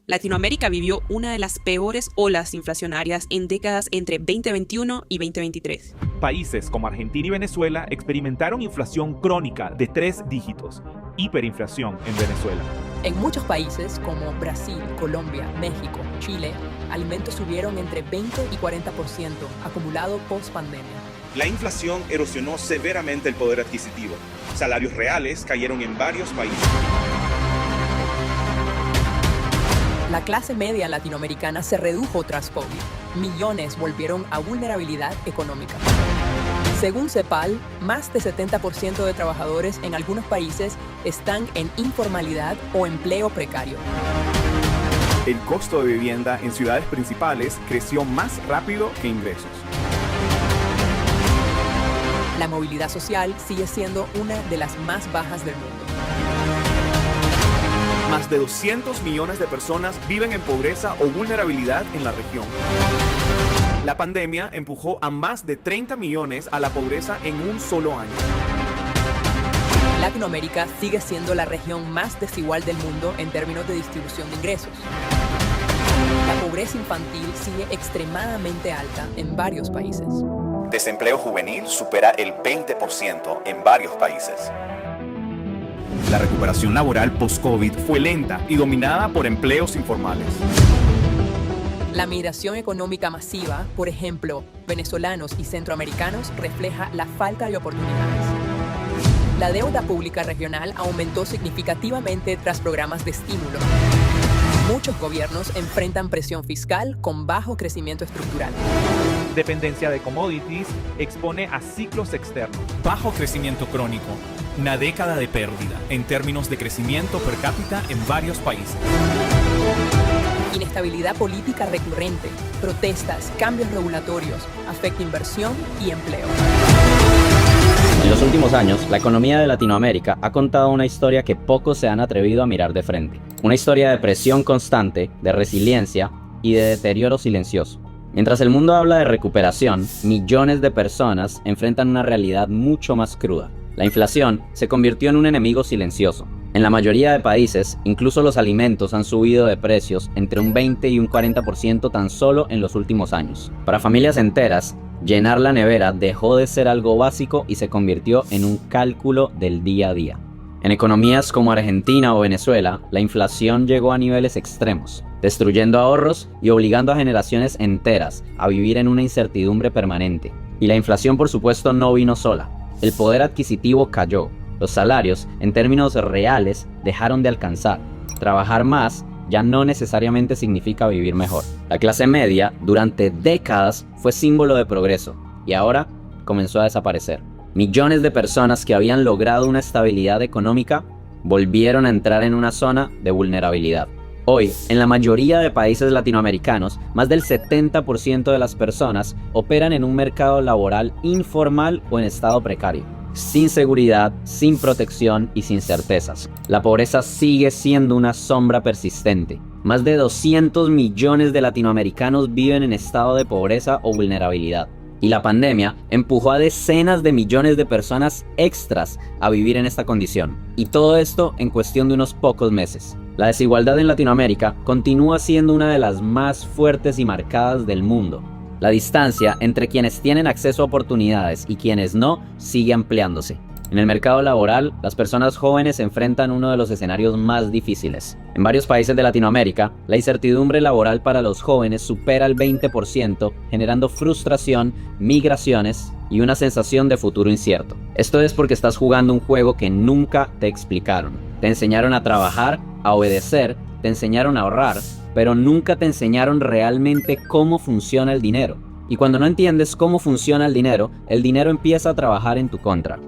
Latinoamérica vivió una de las peores olas inflacionarias en décadas entre 2021 y 2023. Países como Argentina y Venezuela experimentaron inflación crónica de 3 dígitos, hiperinflación en Venezuela. En muchos países como Brasil, Colombia, México, Chile, alimentos subieron entre 20 y 40% acumulado post-pandemia. La inflación erosionó severamente el poder adquisitivo. Salarios reales cayeron en varios países. La clase media latinoamericana se redujo tras COVID. Millones volvieron a vulnerabilidad económica. Según CEPAL, más de 70% de trabajadores en algunos países están en informalidad o empleo precario. El costo de vivienda en ciudades principales creció más rápido que ingresos. La movilidad social sigue siendo una de las más bajas del mundo. Más de 200 millones de personas viven en pobreza o vulnerabilidad en la región. La pandemia empujó a más de 30 millones a la pobreza en un solo año. Latinoamérica sigue siendo la región más desigual del mundo en términos de distribución de ingresos. La pobreza infantil sigue extremadamente alta en varios países. Desempleo juvenil supera el 20% en varios países. La recuperación laboral post-COVID fue lenta y dominada por empleos informales. La migración económica masiva, por ejemplo, venezolanos y centroamericanos, refleja la falta de oportunidades. La deuda pública regional aumentó significativamente tras programas de estímulo. Muchos gobiernos enfrentan presión fiscal con bajo crecimiento estructural. Dependencia de commodities expone a ciclos externos. Bajo crecimiento crónico. Una década de pérdida en términos de crecimiento per cápita en varios países. Inestabilidad política recurrente, protestas, cambios regulatorios, afecta inversión y empleo. En los últimos años, la economía de Latinoamérica ha contado una historia que pocos se han atrevido a mirar de frente. Una historia de presión constante, de resiliencia y de deterioro silencioso. Mientras el mundo habla de recuperación, millones de personas enfrentan una realidad mucho más cruda. La inflación se convirtió en un enemigo silencioso. En la mayoría de países, incluso los alimentos han subido de precios entre un 20 y un 40% tan solo en los últimos años. Para familias enteras, llenar la nevera dejó de ser algo básico y se convirtió en un cálculo del día a día. En economías como Argentina o Venezuela, la inflación llegó a niveles extremos, destruyendo ahorros y obligando a generaciones enteras a vivir en una incertidumbre permanente. Y la inflación, por supuesto, no vino sola. El poder adquisitivo cayó. Los salarios, en términos reales, dejaron de alcanzar. Trabajar más ya no necesariamente significa vivir mejor. La clase media, durante décadas, fue símbolo de progreso y ahora comenzó a desaparecer. Millones de personas que habían logrado una estabilidad económica volvieron a entrar en una zona de vulnerabilidad. Hoy, en la mayoría de países latinoamericanos, más del 70% de las personas operan en un mercado laboral informal o en estado precario, sin seguridad, sin protección y sin certezas. La pobreza sigue siendo una sombra persistente. Más de 200 millones de latinoamericanos viven en estado de pobreza o vulnerabilidad. Y la pandemia empujó a decenas de millones de personas extras a vivir en esta condición. Y todo esto en cuestión de unos pocos meses. La desigualdad en Latinoamérica continúa siendo una de las más fuertes y marcadas del mundo. La distancia entre quienes tienen acceso a oportunidades y quienes no sigue ampliándose. En el mercado laboral, las personas jóvenes enfrentan uno de los escenarios más difíciles. En varios países de Latinoamérica, la incertidumbre laboral para los jóvenes supera el 20%, generando frustración, migraciones y una sensación de futuro incierto. Esto es porque estás jugando un juego que nunca te explicaron. Te enseñaron a trabajar, a obedecer, te enseñaron a ahorrar, pero nunca te enseñaron realmente cómo funciona el dinero. Y cuando no entiendes cómo funciona el dinero empieza a trabajar en tu contra.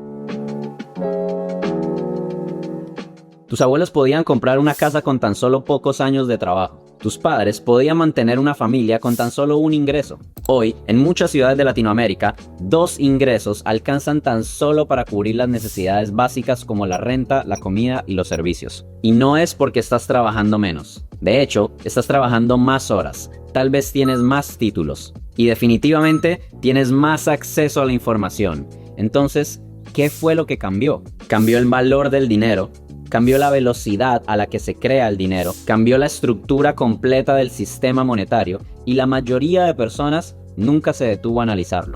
Tus abuelos podían comprar una casa con tan solo pocos años de trabajo. Tus padres podían mantener una familia con tan solo un ingreso. Hoy, en muchas ciudades de Latinoamérica, 2 ingresos alcanzan tan solo para cubrir las necesidades básicas como la renta, la comida y los servicios. Y no es porque estás trabajando menos. De hecho, estás trabajando más horas. Tal vez tienes más títulos. Y definitivamente tienes más acceso a la información. Entonces, ¿qué fue lo que cambió? Cambió el valor del dinero. cambió la velocidad a la que se crea el dinero, cambió la estructura completa del sistema monetario y la mayoría de personas nunca se detuvo a analizarlo.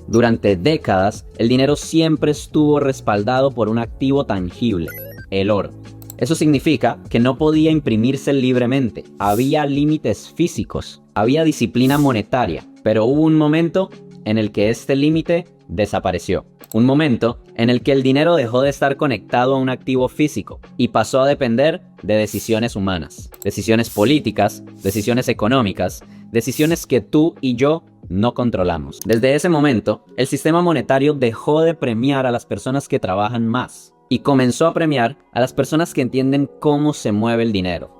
Durante décadas, el dinero siempre estuvo respaldado por un activo tangible, el oro. Eso significa que no podía imprimirse libremente, había límites físicos, había disciplina monetaria, pero hubo un momento en el que este límite desapareció. Un momento en el que el dinero dejó de estar conectado a un activo físico y pasó a depender de decisiones humanas, decisiones políticas, decisiones económicas, decisiones que tú y yo no controlamos. Desde ese momento, el sistema monetario dejó de premiar a las personas que trabajan más y comenzó a premiar a las personas que entienden cómo se mueve el dinero.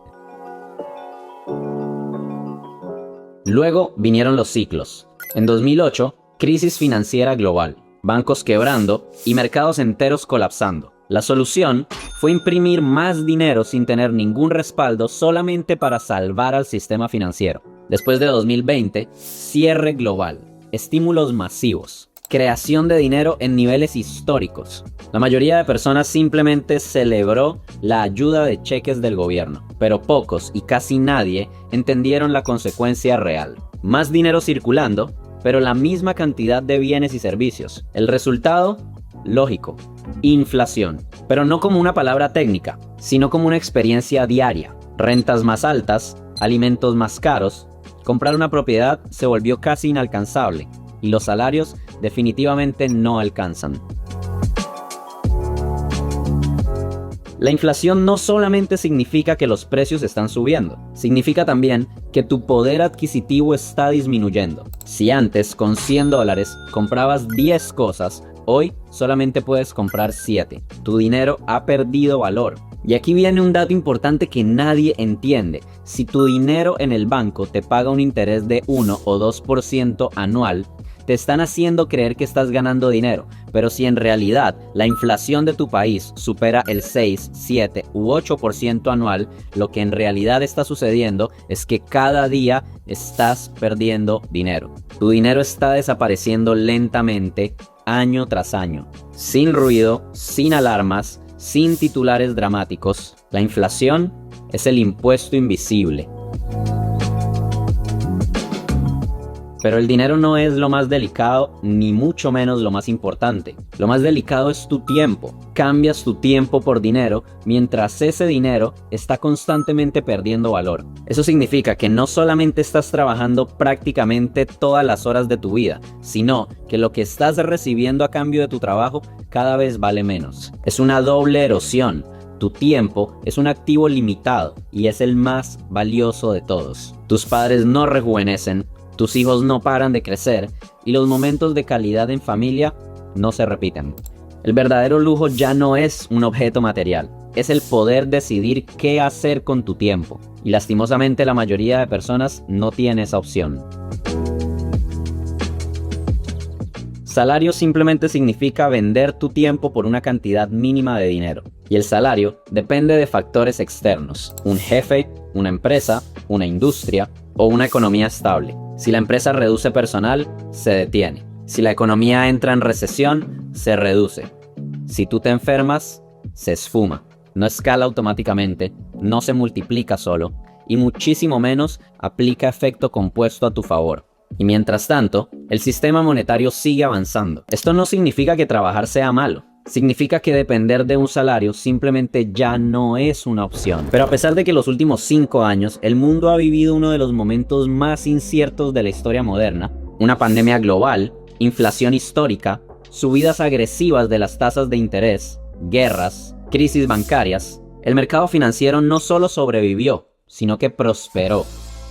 Luego vinieron los ciclos. En 2008, crisis financiera global, bancos quebrando y mercados enteros colapsando. La solución fue imprimir más dinero sin tener ningún respaldo solamente para salvar al sistema financiero. Después de 2020, cierre global, estímulos masivos, creación de dinero en niveles históricos. La mayoría de personas simplemente celebró la ayuda de cheques del gobierno, pero pocos y casi nadie entendieron la consecuencia real. Más dinero circulando, pero la misma cantidad de bienes y servicios. El resultado, lógico, inflación. Pero no como una palabra técnica, sino como una experiencia diaria. Rentas más altas, alimentos más caros. Comprar una propiedad se volvió casi inalcanzable y los salarios definitivamente no alcanzan. La inflación no solamente significa que los precios están subiendo, significa también que tu poder adquisitivo está disminuyendo. Si antes con $100 comprabas 10 cosas, hoy solamente puedes comprar 7. Tu dinero ha perdido valor. Y aquí viene un dato importante que nadie entiende. Si tu dinero en el banco te paga un interés de 1 o 2% anual, te están haciendo creer que estás ganando dinero, pero si en realidad la inflación de tu país supera el 6, 7 u 8% anual, lo que en realidad está sucediendo es que cada día estás perdiendo dinero. Tu dinero está desapareciendo lentamente, año tras año, sin ruido, sin alarmas, sin titulares dramáticos. La inflación es el impuesto invisible. Pero el dinero no es lo más delicado, ni mucho menos lo más importante. Lo más delicado es tu tiempo. Cambias tu tiempo por dinero, mientras ese dinero está constantemente perdiendo valor. Eso significa que no solamente estás trabajando prácticamente todas las horas de tu vida, sino que lo que estás recibiendo a cambio de tu trabajo cada vez vale menos. Es una doble erosión. Tu tiempo es un activo limitado y es el más valioso de todos. Tus padres no rejuvenecen. Tus hijos no paran de crecer y los momentos de calidad en familia no se repiten. El verdadero lujo ya no es un objeto material, es el poder decidir qué hacer con tu tiempo. Y lastimosamente la mayoría de personas no tiene esa opción. Salario simplemente significa vender tu tiempo por una cantidad mínima de dinero. Y el salario depende de factores externos: un jefe, una empresa, una industria o una economía estable. Si la empresa reduce personal, se detiene. Si la economía entra en recesión, se reduce. Si tú te enfermas, se esfuma. No escala automáticamente, no se multiplica solo, y muchísimo menos aplica efecto compuesto a tu favor. Y mientras tanto, el sistema monetario sigue avanzando. Esto no significa que trabajar sea malo. Significa que depender de un salario simplemente ya no es una opción. Pero a pesar de que los últimos 5 años el mundo ha vivido uno de los momentos más inciertos de la historia moderna, una pandemia global, inflación histórica, subidas agresivas de las tasas de interés, guerras, crisis bancarias, el mercado financiero no solo sobrevivió, sino que prosperó.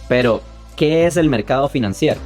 Pero, ¿qué es el mercado financiero?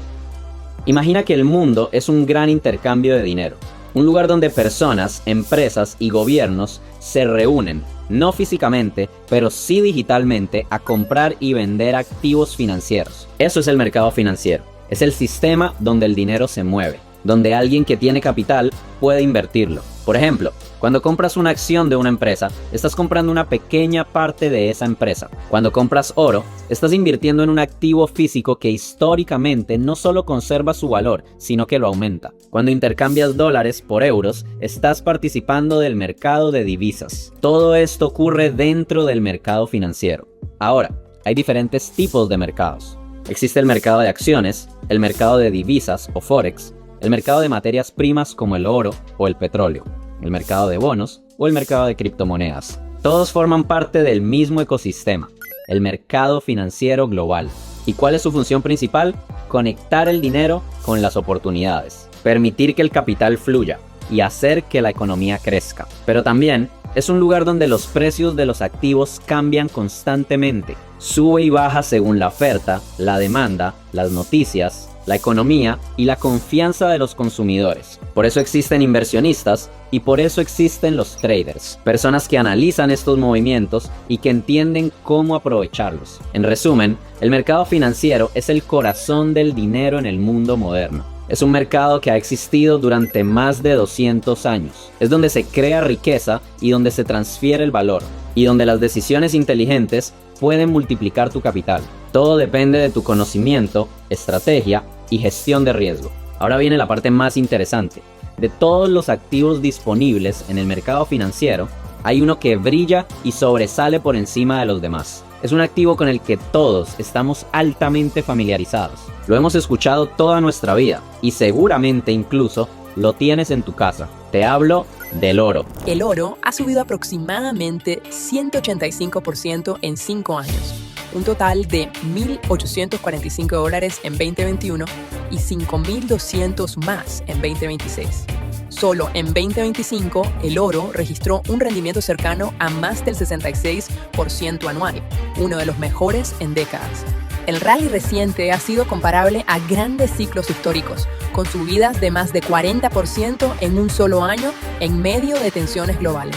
Imagina que el mundo es un gran intercambio de dinero. Un lugar donde personas, empresas y gobiernos se reúnen, no físicamente, pero sí digitalmente, a comprar y vender activos financieros. Eso es el mercado financiero. Es el sistema donde el dinero se mueve, donde alguien que tiene capital puede invertirlo. Por ejemplo, cuando compras una acción de una empresa, estás comprando una pequeña parte de esa empresa. Cuando compras oro, estás invirtiendo en un activo físico que históricamente no solo conserva su valor, sino que lo aumenta. Cuando intercambias dólares por euros, estás participando del mercado de divisas. Todo esto ocurre dentro del mercado financiero. Ahora, hay diferentes tipos de mercados. Existe el mercado de acciones, el mercado de divisas o forex, el mercado de materias primas como el oro o el petróleo, el mercado de bonos o el mercado de criptomonedas. Todos forman parte del mismo ecosistema, el mercado financiero global. ¿Y cuál es su función principal? Conectar el dinero con las oportunidades, permitir que el capital fluya y hacer que la economía crezca. Pero también es un lugar donde los precios de los activos cambian constantemente, sube y baja según la oferta, la demanda, las noticias, la economía y la confianza de los consumidores. Por eso existen inversionistas y por eso existen los traders, personas que analizan estos movimientos y que entienden cómo aprovecharlos. En resumen, el mercado financiero es el corazón del dinero en el mundo moderno. Es un mercado que ha existido durante más de 200 años. Es donde se crea riqueza y donde se transfiere el valor, y donde las decisiones inteligentes pueden multiplicar tu capital. Todo depende de tu conocimiento, estrategia y gestión de riesgo. Ahora viene la parte más interesante. De todos los activos disponibles en el mercado financiero, hay uno que brilla y sobresale por encima de los demás. Es un activo con el que todos estamos altamente familiarizados. Lo hemos escuchado toda nuestra vida y seguramente incluso lo tienes en tu casa. Te hablo del oro. El oro ha subido aproximadamente 185% en 5 años. Un total de $1.845 en 2021 y $5.200 más en 2026. Solo en 2025, el oro registró un rendimiento cercano a más del 66% anual, uno de los mejores en décadas. El rally reciente ha sido comparable a grandes ciclos históricos, con subidas de más de 40% en un solo año en medio de tensiones globales.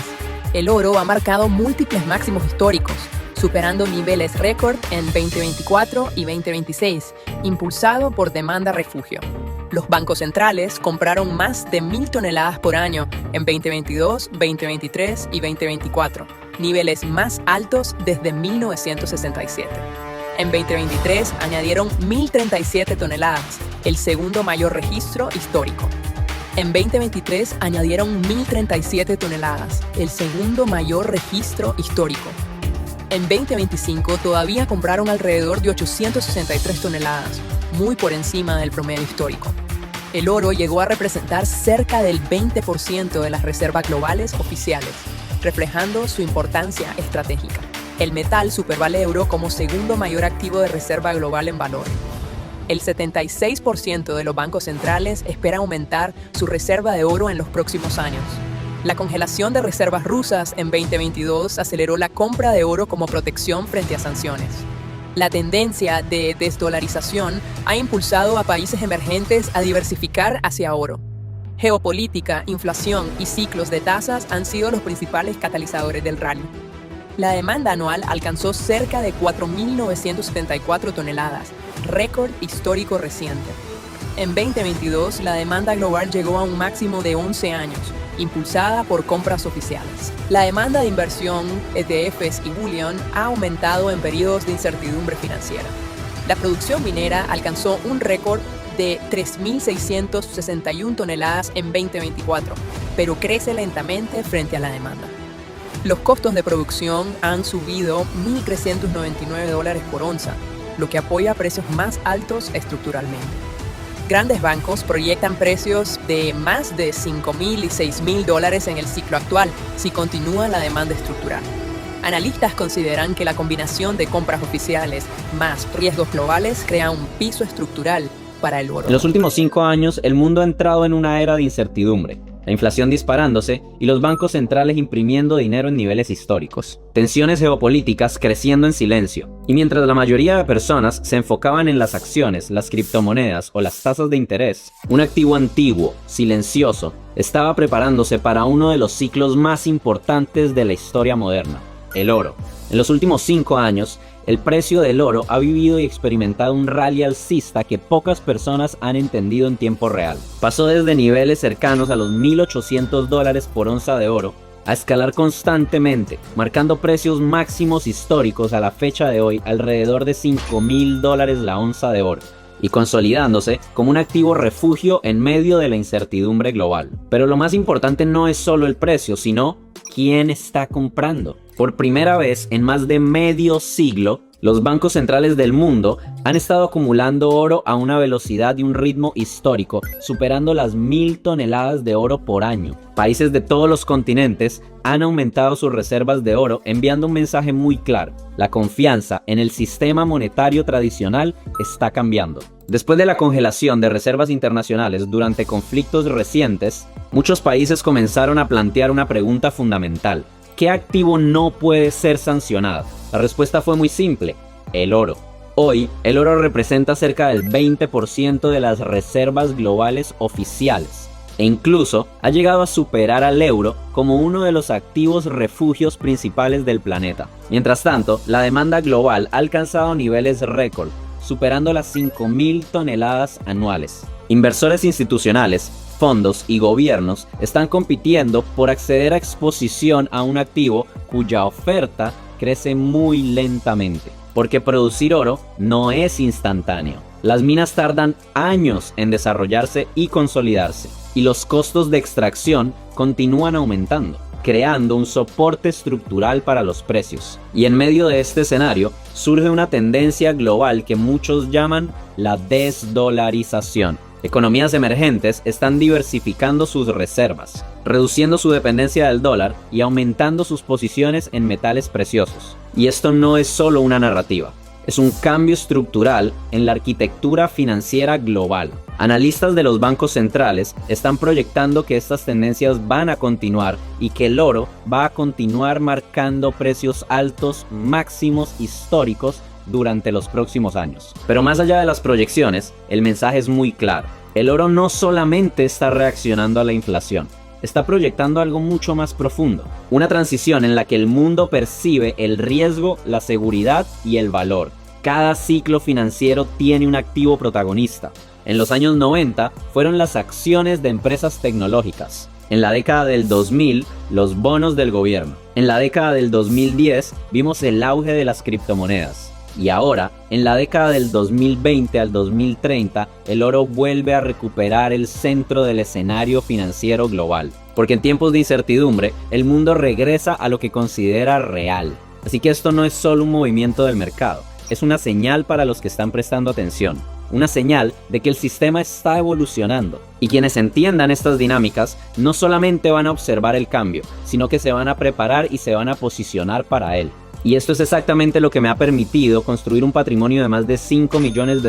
El oro ha marcado múltiples máximos históricos, superando niveles récord en 2024 y 2026, impulsado por demanda refugio. Los bancos centrales compraron más de 1.000 toneladas por año en 2022, 2023 y 2024, niveles más altos desde 1967. En 2023 añadieron 1.037 toneladas, el segundo mayor registro histórico. En 2023 añadieron 1.037 toneladas, el segundo mayor registro histórico. En 2025 todavía compraron alrededor de 863 toneladas, muy por encima del promedio histórico. El oro llegó a representar cerca del 20% de las reservas globales oficiales, reflejando su importancia estratégica. El metal supervale oro como segundo mayor activo de reserva global en valor. El 76% de los bancos centrales espera aumentar su reserva de oro en los próximos años. La congelación de reservas rusas en 2022 aceleró la compra de oro como protección frente a sanciones. La tendencia de desdolarización ha impulsado a países emergentes a diversificar hacia oro. Geopolítica, inflación y ciclos de tasas han sido los principales catalizadores del rally. La demanda anual alcanzó cerca de 4.974 toneladas, récord histórico reciente. En 2022, la demanda global llegó a un máximo de 11 años, impulsada por compras oficiales. La demanda de inversión, ETFs y bullion ha aumentado en periodos de incertidumbre financiera. La producción minera alcanzó un récord de 3.661 toneladas en 2024, pero crece lentamente frente a la demanda. Los costos de producción han subido $1.399 por onza, lo que apoya precios más altos estructuralmente. Grandes bancos proyectan precios de más de $5.000 y $6.000 en el ciclo actual si continúa la demanda estructural. Analistas consideran que la combinación de compras oficiales más riesgos globales crea un piso estructural para el oro. En los últimos 5 años, el mundo ha entrado en una era de incertidumbre. La inflación disparándose y los bancos centrales imprimiendo dinero en niveles históricos. Tensiones geopolíticas creciendo en silencio. Y mientras la mayoría de personas se enfocaban en las acciones, las criptomonedas o las tasas de interés, un activo antiguo, silencioso, estaba preparándose para uno de los ciclos más importantes de la historia moderna, el oro. En los últimos 5 años, el precio del oro ha vivido y experimentado un rally alcista que pocas personas han entendido en tiempo real. Pasó desde niveles cercanos a los $1.800 por onza de oro a escalar constantemente, marcando precios máximos históricos a la fecha de hoy alrededor de $5.000 la onza de oro, y consolidándose como un activo refugio en medio de la incertidumbre global. Pero lo más importante no es solo el precio, sino quién está comprando. Por primera vez en más de medio siglo, los bancos centrales del mundo han estado acumulando oro a una velocidad y un ritmo histórico, superando las 1.000 toneladas de oro por año. Países de todos los continentes han aumentado sus reservas de oro, enviando un mensaje muy claro: la confianza en el sistema monetario tradicional está cambiando. Después de la congelación de reservas internacionales durante conflictos recientes, muchos países comenzaron a plantear una pregunta fundamental: ¿qué activo no puede ser sancionado? La respuesta fue muy simple: el oro. Hoy, el oro representa cerca del 20% de las reservas globales oficiales, e incluso ha llegado a superar al euro como uno de los activos refugios principales del planeta. Mientras tanto, la demanda global ha alcanzado niveles récord, superando las 5.000 toneladas anuales. Inversores institucionales, fondos y gobiernos están compitiendo por acceder a exposición a un activo cuya oferta crece muy lentamente, porque producir oro no es instantáneo. Las minas tardan años en desarrollarse y consolidarse, y los costos de extracción continúan aumentando, creando un soporte estructural para los precios. Y en medio de este escenario surge una tendencia global que muchos llaman la desdolarización. Economías emergentes están diversificando sus reservas, reduciendo su dependencia del dólar y aumentando sus posiciones en metales preciosos. Y esto no es solo una narrativa, es un cambio estructural en la arquitectura financiera global. Analistas de los bancos centrales están proyectando que estas tendencias van a continuar y que el oro va a continuar marcando precios altos máximos históricos durante los próximos años. Pero más allá de las proyecciones, el mensaje es muy claro: el oro no solamente está reaccionando a la inflación, está proyectando algo mucho más profundo, una transición en la que el mundo percibe el riesgo, la seguridad y el valor. Cada ciclo financiero tiene un activo protagonista. En los años 90 fueron las acciones de empresas tecnológicas. En la década del 2000, los bonos del gobierno. En la década del 2010 vimos el auge de las criptomonedas. Y ahora, en la década del 2020 al 2030, el oro vuelve a recuperar el centro del escenario financiero global. Porque en tiempos de incertidumbre, el mundo regresa a lo que considera real. Así que esto no es solo un movimiento del mercado, es una señal para los que están prestando atención. Una señal de que el sistema está evolucionando. Y quienes entiendan estas dinámicas no solamente van a observar el cambio, sino que se van a preparar y se van a posicionar para él. Y esto es exactamente lo que me ha permitido construir un patrimonio de más de $5 millones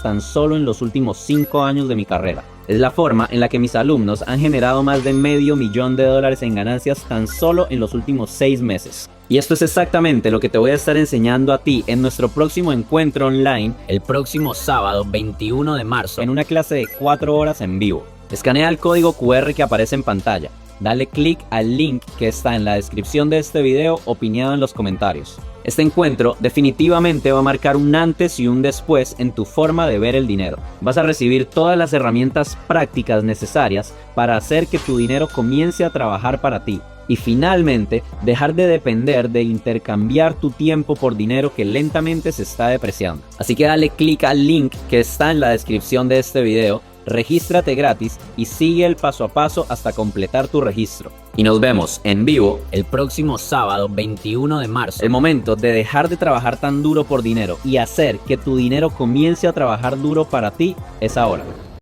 tan solo en los últimos 5 años de mi carrera. Es la forma en la que mis alumnos han generado más de $500,000 en ganancias tan solo en los últimos 6 meses. Y esto es exactamente lo que te voy a estar enseñando a ti en nuestro próximo encuentro online el próximo sábado 21 de marzo en una clase de 4 horas en vivo. Escanea el código QR que aparece en pantalla. Dale clic al link que está en la descripción de este video o pineado en los comentarios. Este encuentro definitivamente va a marcar un antes y un después en tu forma de ver el dinero. Vas a recibir todas las herramientas prácticas necesarias para hacer que tu dinero comience a trabajar para ti. Y finalmente, dejar de depender de intercambiar tu tiempo por dinero que lentamente se está depreciando. Así que dale clic al link que está en la descripción de este video. Regístrate gratis y sigue el paso a paso hasta completar tu registro. Y nos vemos en vivo el próximo sábado 21 de marzo. El momento de dejar de trabajar tan duro por dinero y hacer que tu dinero comience a trabajar duro para ti es ahora.